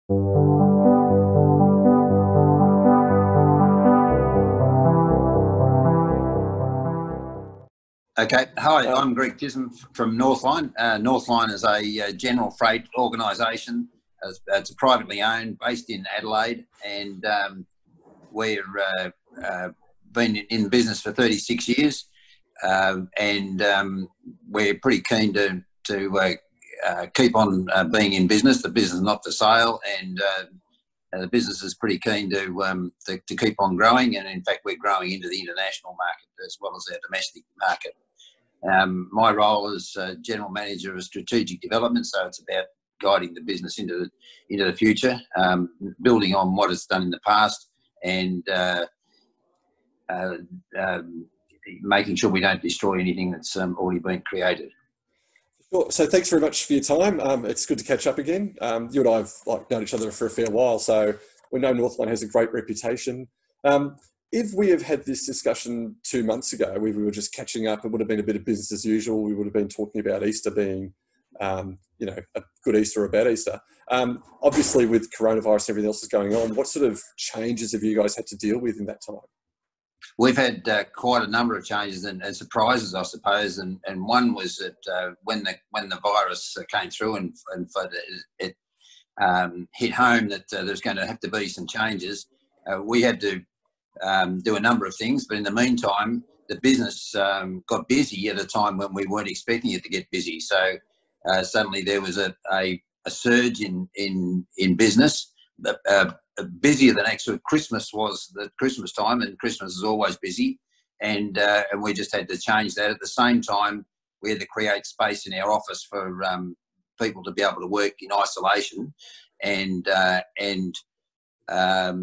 Okay. Hi, I'm Chisholm from Northline. Northline is a general freight organisation. It's privately owned, based in Adelaide, and we've been in business for 36 years, and we're pretty keen to keep on being in business. The business is not for sale, and the business is pretty keen to keep on growing, and in fact we're growing into the international market as well as our domestic market. My role is General Manager of Strategic Development, so it's about guiding the business into the future, building on what it's done in the past, and making sure we don't destroy anything that's already been created. Sure. So thanks very much for your time. It's good to catch up again. You and I have known each other for a fair while, so we know Northline has a great reputation. If we have had this discussion 2 months ago, we were just catching up, it would have been a bit of business as usual. We would have been talking about Easter being, a good Easter or a bad Easter. Obviously, with coronavirus and everything else is going on, what sort of changes have you guys had to deal with in that time? We've had quite a number of changes and surprises, I suppose. And one was that when the virus came through and it hit home that there's going to have to be some changes, we had to do a number of things, but in the meantime, the business got busy at a time when we weren't expecting it to get busy. So suddenly there was a surge in business, busier than actually Christmas was. The Christmas time, and Christmas is always busy, and we just had to change that. At the same time, we had to create space in our office for people to be able to work in isolation, and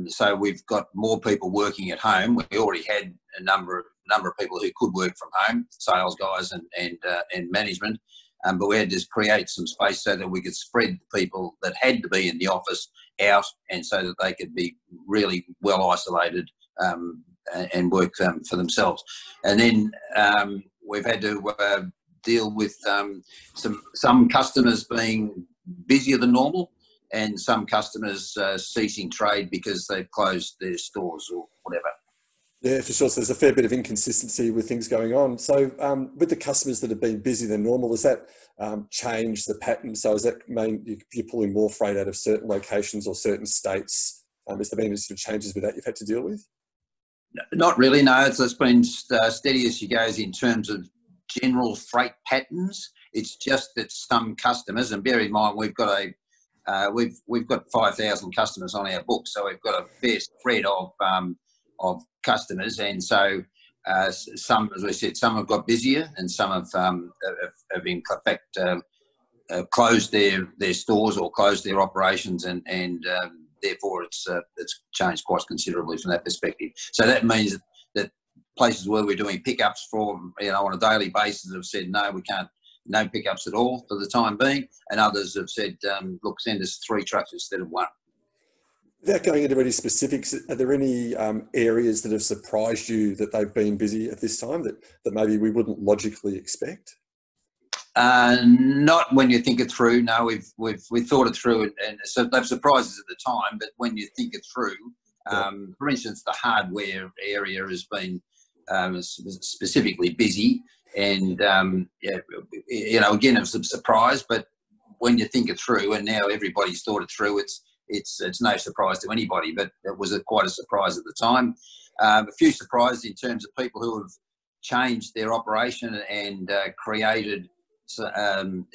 so we've got more people working at home. We already had a number of people who could work from home, sales guys and management, but we had to create some space so that we could spread the people that had to be in the office out, and so that they could be really well isolated and work for themselves. And then we've had to deal with some customers being busier than normal, and some customers ceasing trade because they've closed their stores or whatever. Yeah, for sure. So there's a fair bit of inconsistency with things going on. So with the customers that have been busier than normal, has that changed the pattern? So does that mean you're pulling more freight out of certain locations or certain states? Has there been any sort of changes with that you've had to deal with? Not really, no. It's been steady as she goes in terms of general freight patterns. It's just that some customers, and bear in mind we've got we've got 5,000 customers on our books, so we've got a fair spread of customers, and so some, as I said, some have got busier, and some have in fact closed their stores or closed their operations, and therefore it's changed quite considerably from that perspective. So that means that places where we're doing pickups for on a daily basis have said no, we can't. No pickups at all for the time being, and others have said, look, send us 3 trucks instead of 1. Without going into any specifics, are there any areas that have surprised you that they've been busy at this time that maybe we wouldn't logically expect? Not when you think it through. No, we've thought it through, and so they've surprised us at the time. But when you think it through, for instance, the hardware area has been specifically busy. And again, it was a surprise, but when you think it through, and now everybody's thought it through, it's no surprise to anybody. But it was quite a surprise at the time. A few surprises in terms of people who have changed their operation and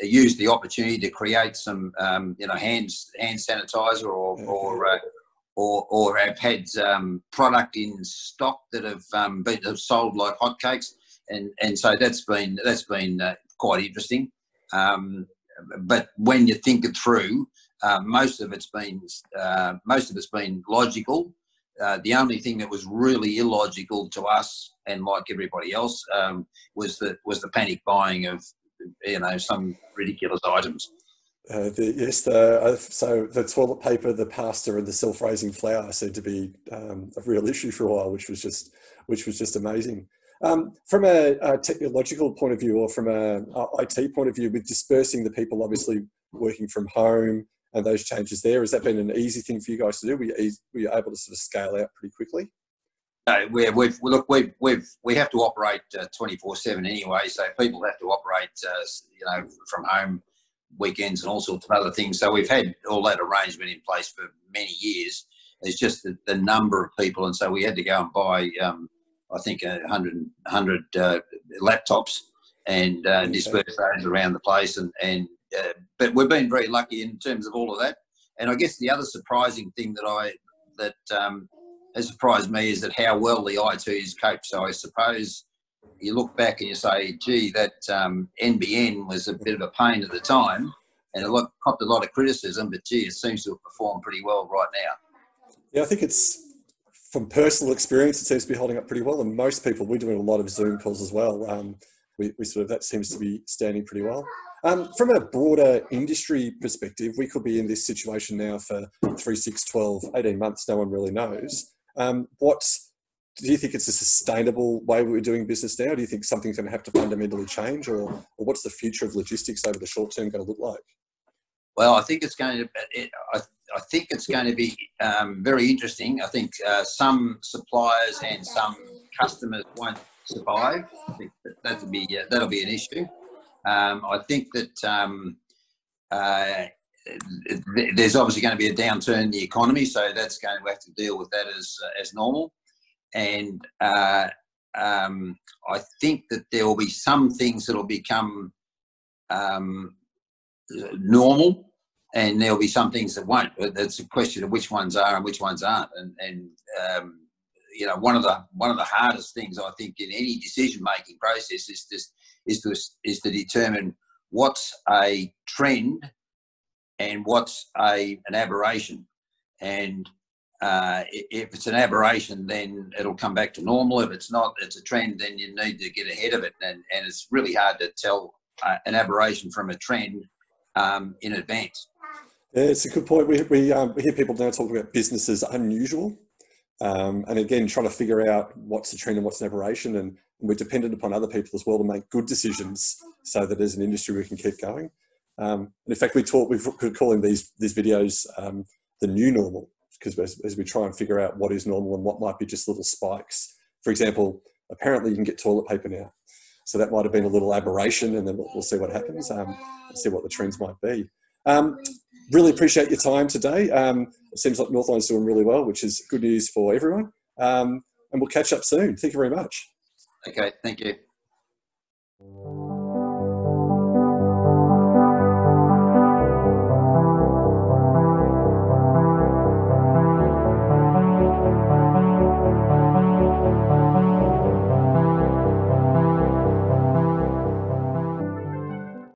used the opportunity to create some hand sanitizer or have had product in stock that have sold like hotcakes. And so that's been quite interesting. But when you think it through, most of it's been logical. The only thing that was really illogical to us, and like everybody else, was the panic buying of some ridiculous items. So the toilet paper, the pasta, and the self-raising flour seemed to be a real issue for a while, which was just amazing. From a technological point of view, or from a IT point of view, with dispersing the people obviously working from home, and those changes there. Has that been an easy thing for you guys to do? Were you able to sort of scale out pretty quickly? No, we have to operate 24/7 anyway. So people have to operate, from home, weekends, and all sorts of other things. So we've had all that arrangement in place for many years. It's just the number of people, and so we had to go and buy, I think, 100 laptops and disperse those around the place. But we've been very lucky in terms of all of that. And I guess the other surprising thing that has surprised me is that how well the IT has coped. So I suppose you look back and you say, gee, that NBN was a bit of a pain at the time, and it copped a lot of criticism, but gee, it seems to have performed pretty well right now. Yeah, I think it's, from personal experience, it seems to be holding up pretty well. And most people, we're doing a lot of Zoom calls as well. That seems to be standing pretty well. From a broader industry perspective, we could be in this situation now for 3, 6, 12, 18 months. No one really knows. Do you think it's a sustainable way we're doing business now? Do you think something's going to have to fundamentally change, or what's the future of logistics over the short term going to look like? Well, I think it's going to. I think it's going to be very interesting. I think some suppliers and some customers won't survive. I think that'll be an issue. I think that there's obviously going to be a downturn in the economy, so that's going to have to deal with that as normal. And I think that there will be some things that will become normal, and there'll be some things that won't. But it's a question of which ones are and which ones aren't. And one of the hardest things I think in any decision-making process is to determine what's a trend and what's an aberration. And if it's an aberration, then it'll come back to normal. If it's not, it's a trend, then you need to get ahead of it. And it's really hard to tell an aberration from a trend in advance. Yeah, it's a good point. We hear people now talk about business as unusual. And again, trying to figure out what's a trend and what's an aberration. And we're dependent upon other people as well to make good decisions so that as an industry we can keep going. And in fact, we're calling these videos the new normal, because as we try and figure out what is normal and what might be just little spikes. For example, apparently you can get toilet paper now. So that might have been a little aberration, and then we'll see what happens and see what the trends might be. Really appreciate your time today. It seems like Northline's doing really well, which is good news for everyone. And we'll catch up soon. Thank you very much. Okay, thank you.